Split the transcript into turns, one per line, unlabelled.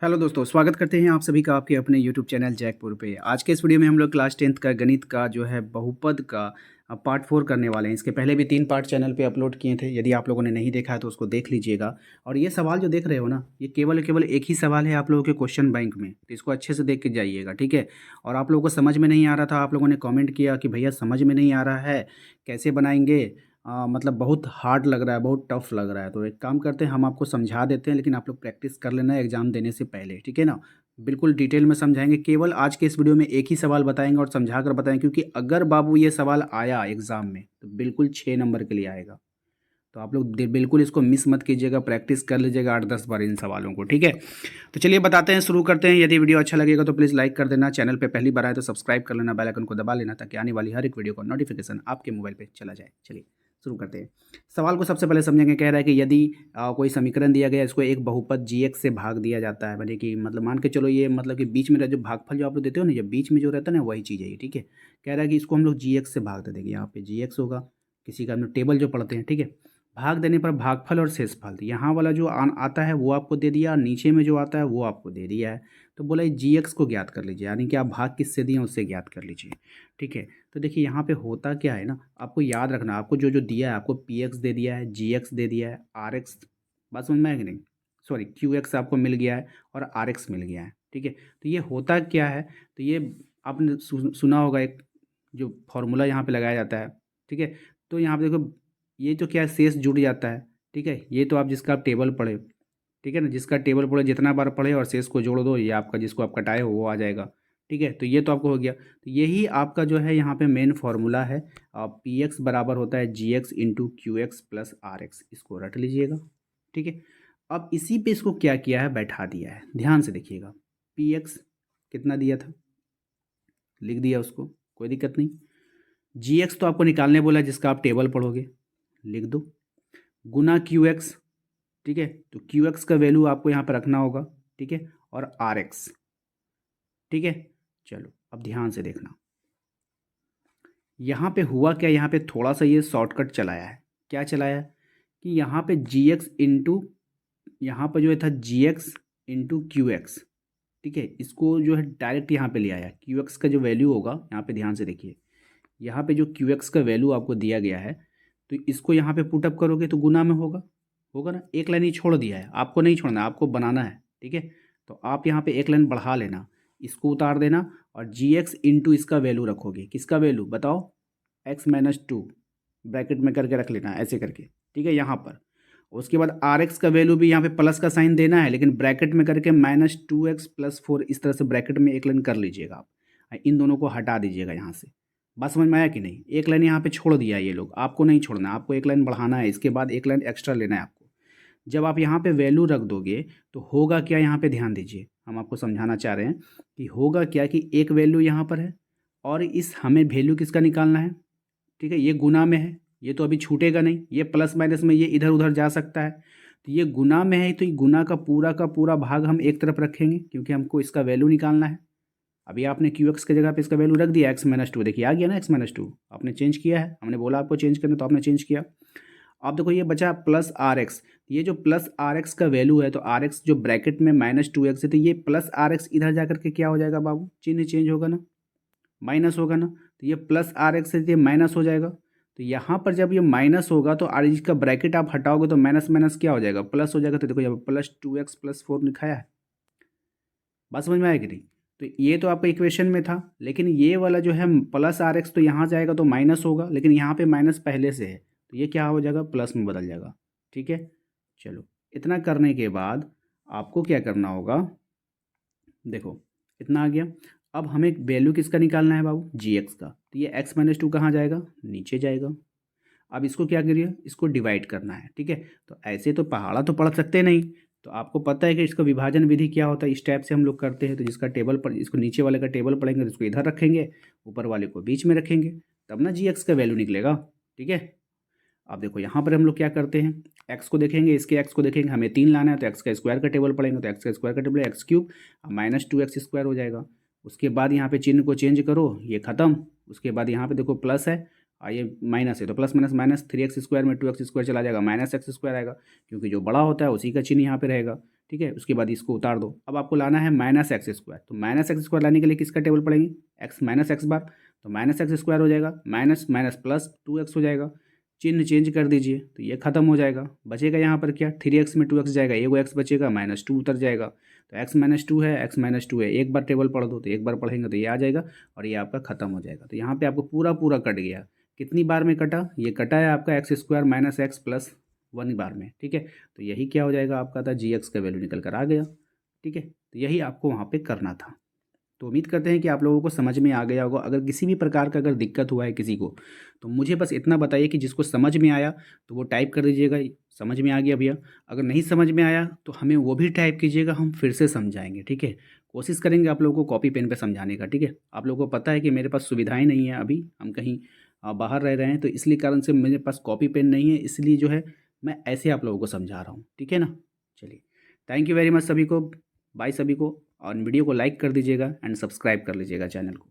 Hello दोस्तों, स्वागत करते हैं आप सभी का आपके अपने यूट्यूब चैनल जैकपुर पे। आज के इस वीडियो में हम लोग क्लास 10th का गणित का जो है बहुपद का पार्ट 4 करने वाले हैं। इसके पहले भी 3 पार्ट चैनल पे अपलोड किए थे। यदि आप लोगों ने नहीं देखा है तो उसको देख लीजिएगा। और ये सवाल जो देख रहे हो ना, ये केवल एक ही सवाल है आप लोगों के क्वेश्चन बैंक में, तो इसको अच्छे से देख के जाइएगा, ठीक है। और आप लोगों को समझ में नहीं आ रहा था, आप लोगों ने कॉमेंट किया कि भैया समझ में नहीं आ रहा है, कैसे बनाएंगे, मतलब बहुत हार्ड लग रहा है, बहुत टफ लग रहा है। तो एक काम करते हैं, हम आपको समझा देते हैं, लेकिन आप लोग प्रैक्टिस कर लेना एग्ज़ाम देने से पहले, ठीक है ना। बिल्कुल डिटेल में समझाएंगे। केवल आज के इस वीडियो में एक ही सवाल बताएंगे और समझा कर बताएंगे, क्योंकि अगर बाबू ये सवाल आया एग्ज़ाम में तो बिल्कुल 6 नंबर के लिए आएगा। तो आप लोग बिल्कुल इसको मिस मत कीजिएगा, प्रैक्टिस कर लीजिएगा 8-10 बार इन सवालों को, ठीक है। तो चलिए बताते हैं, शुरू करते हैं। यदि वीडियो अच्छा लगेगा तो प्लीज़ लाइक कर देना, चैनल पे पहली बार आए तो सब्सक्राइब कर लेना, बेल आइकन को दबा लेना, ताकि आने वाली हर एक वीडियो का नोटिफिकेशन आपके मोबाइल पे चला जाए। चलिए शुरू करते हैं। सवाल को सबसे पहले समझेंगे। कह रहा है कि यदि कोई समीकरण दिया गया, इसको एक बहुपद g(x) से भाग दिया जाता है, माने कि मतलब मान के चलो ये मतलब कि बीच में जो भागफल जो आप लोग देते हो ना, ये बीच में जो रहता है ना, वही चीज़ है ये, ठीक है। कह रहा है कि इसको हम लोग g(x) से भाग दे देंगे। यहाँ पे g(x) होगा, किसी का हम लोग टेबल जो पढ़ते हैं, ठीक है। भाग देने पर भागफल और शेषफल, यहाँ वाला जो आता है वो आपको दे दिया, और नीचे में जो आता है वो आपको दे दिया है। तो बोला g(x) को ज्ञात कर लीजिए, यानी कि आप भाग किससे दिए हैं उससे ज्ञात कर लीजिए, ठीक है। तो देखिए यहाँ पे होता क्या है ना, आपको याद रखना, आपको जो जो दिया है, आपको px दे दिया है, gx दे दिया है, rx, बात समझ में आया कि नहीं, सॉरी qx आपको मिल गया है और rx मिल गया है, ठीक है। तो ये होता क्या है, तो ये आपने सुना होगा, एक जो फॉर्मूला यहाँ पे लगाया जाता है, ठीक है। तो यहाँ पे देखो, ये तो क्या है, शेष जुड़ जाता है, ठीक है। ये तो आप जिसका आप टेबल पढ़े, ठीक है ना, जिसका टेबल पढ़े जितना बार पढ़े और शेष को जोड़ दो, ये आपका जिसको आप कटाए हो वो आ जाएगा, ठीक है। तो ये तो आपको हो गया। तो यही आपका जो है यहाँ पे मेन फार्मूला है। पी एक्स बराबर होता है g x into q x plus r x, इसको रट लीजिएगा, ठीक है। अब इसी पे इसको क्या किया है, बैठा दिया है। ध्यान से देखिएगा, पी एक्स कितना दिया था, लिख दिया उसको, कोई दिक्कत नहीं। जी एक्स तो आपको निकालने बोला है, जिसका आप टेबल पढ़ोगे, लिख दो, गुना क्यू एक्स, ठीक है। तो क्यू एक्स का वैल्यू आपको यहाँ पर रखना होगा, ठीक है, और आर एक्स, ठीक है। चलो अब ध्यान से देखना, यहाँ पे हुआ क्या, यहाँ पे थोड़ा सा ये शॉर्टकट चलाया है। क्या चलाया है कि यहाँ पे जी एक्स इंटू, यहाँ पर जो है था जी एक्स इंटू क्यू एक्स, ठीक है। इसको जो है डायरेक्ट यहाँ पे ले आया। क्यू एक्स का जो वैल्यू होगा, यहाँ पे ध्यान से देखिए, यहाँ पे जो क्यू एक्स का वैल्यू आपको दिया गया है, तो इसको यहाँ पे पुटअप करोगे तो गुना में होगा, होगा ना। एक लाइन ही छोड़ दिया है, आपको नहीं छोड़ना, आपको बनाना है, ठीक है। तो आप यहाँ पे एक लाइन बढ़ा लेना, इसको उतार देना, और जी एक्स इंटू इसका वैल्यू रखोगे। किसका वैल्यू बताओ, x-2, ब्रैकेट में करके रख लेना ऐसे करके, ठीक है, यहाँ पर। उसके बाद आर एक्स का वैल्यू भी यहाँ पे प्लस का साइन देना है, लेकिन ब्रैकेट में करके -2x+4, इस तरह से ब्रैकेट में एक लाइन कर लीजिएगा आप। इन दोनों को हटा दीजिएगा यहाँ से। बात समझ में आया कि नहीं। एक लाइन यहाँ पे छोड़ दिया ये लोग, आपको नहीं छोड़ना, आपको एक लाइन बढ़ाना है, इसके बाद एक लाइन एक्स्ट्रा लेना है आपको। जब आप यहाँ पे वैल्यू रख दोगे तो होगा क्या, यहाँ पे ध्यान दीजिए, हम आपको समझाना चाह रहे हैं कि होगा क्या, कि एक वैल्यू यहाँ पर है और इस हमें वैल्यू किसका निकालना है, ठीक है। ये गुना में है, ये तो अभी छूटेगा नहीं, ये प्लस माइनस में ये इधर उधर जा सकता है। तो ये गुना में है, तो ये गुना का पूरा भाग हम एक तरफ रखेंगे, क्योंकि हमको इसका वैल्यू निकालना है। अभी आपने क्यू एक्स की जगह पे इसका वैल्यू रख दिया x-2, देखिए आ गया ना x-2, आपने चेंज किया है, हमने बोला आपको चेंज करना तो आपने चेंज किया। अब देखो ये बचा प्लस आर एक्स, ये जो प्लस आर एक्स का वैल्यू है, तो आर एक्स जो ब्रैकेट में -2x है, तो ये प्लस आर एक्स इधर जा करके क्या हो जाएगा बाबू, चिन्ह चेंज होगा ना, माइनस होगा ना। तो ये प्लस आर एक्स है, ये माइनस हो जाएगा। तो यहाँ पर जब ये माइनस होगा तो आर का ब्रैकेट आप हटाओगे तो माइनस माइनस क्या हो जाएगा, प्लस हो जाएगा। तो देखो यहाँ पर +2x+4 लिखाया है, बात समझ में आएगी नहीं। तो ये तो आपका इक्वेशन में था, लेकिन ये वाला जो है प्लस आर एक्स, तो यहाँ जाएगा तो माइनस होगा, लेकिन यहाँ पे माइनस पहले से है, तो ये क्या हो जाएगा, प्लस में बदल जाएगा, ठीक है। चलो इतना करने के बाद आपको क्या करना होगा, देखो इतना आ गया। अब हमें वैल्यू किसका निकालना है बाबू, जी एक्स का। तो ये x-2 कहाँ जाएगा, नीचे जाएगा। अब इसको क्या करिए, इसको डिवाइड करना है, ठीक है। तो ऐसे तो पहाड़ा तो पढ़ सकते नहीं, तो आपको पता है कि इसका विभाजन विधि क्या होता है, इस टाइप से हम लोग करते हैं। तो जिसका टेबल पर, इसको नीचे वाले का टेबल पढ़ेंगे तो इसको इधर रखेंगे, ऊपर वाले को बीच में रखेंगे, तब ना जी एक्स का वैल्यू निकलेगा, ठीक है। अब देखो यहाँ पर हम लोग क्या करते हैं, एक्स को देखेंगे, इसके एक्स को देखेंगे, हमें 3 लाना है, तो एक्स का स्क्वायर का टेबल पढ़ेंगे, तो एक्स का स्क्वायर का टेबल x³ -2x² हो जाएगा। उसके बाद यहाँ पे चिन्ह को चेंज करो, ये खत्म। उसके बाद यहाँ पे देखो प्लस है, ये माइनस है तो प्लस माइनस माइनस, 3x² में 2x² चला जाएगा, -x² आएगा, क्योंकि जो बड़ा होता है उसी का चिन्ह यहाँ पे रहेगा। ठीक है, उसके बाद इसको उतार दो। अब आपको लाना है -x², तो -x² लाने के लिए किसका टेबल पढ़ेंगे, x माइनस एक्स बार, तो -x² हो जाएगा, माइनस माइनस प्लस 2x हो जाएगा, चिन्ह चेंज कर दीजिए तो ये खत्म हो जाएगा। बचेगा यहाँ पर क्या, 3x में 2x जाएगा, एगो x बचेगा, -2 उतर जाएगा, तो x-2 है, x-2 है, एक बार टेबल पढ़ दो, तो एक बार पढ़ेंगे तो ये आ जाएगा और ये आपका खत्म हो जाएगा। तो यहाँ पे आपको पूरा पूरा कट गया। कितनी बार में कटा, ये कटा है आपका x² माइनस एक्स प्लस 1 बार में। ठीक है, तो यही क्या हो जाएगा आपका था, जी एक्स का वैल्यू निकल कर आ गया। ठीक है, तो यही आपको वहाँ पे करना था। तो उम्मीद करते हैं कि आप लोगों को समझ में आ गया होगा। अगर किसी भी प्रकार का अगर दिक्कत हुआ है किसी को, तो मुझे बस इतना बताइए कि जिसको समझ में आया तो वो टाइप कर दीजिएगा समझ में आ गया भैया। अगर नहीं समझ में आया तो हमें वो भी टाइप कीजिएगा, हम फिर से समझाएंगे। ठीक है, कोशिश करेंगे आप लोगों को कॉपी पेन पे समझाने का। ठीक है, आप लोगों को पता है कि मेरे पास सुविधाएं नहीं है, अभी हम कहीं बाहर रह रहे हैं, तो इसलिए कारण से मेरे पास कॉपी पेन नहीं है, इसलिए जो है मैं ऐसे आप लोगों को समझा रहा हूँ। ठीक है ना, चलिए, थैंक यू वेरी मच सभी को, बाय सभी को, और वीडियो को लाइक कर दीजिएगा एंड सब्सक्राइब कर लीजिएगा चैनल को।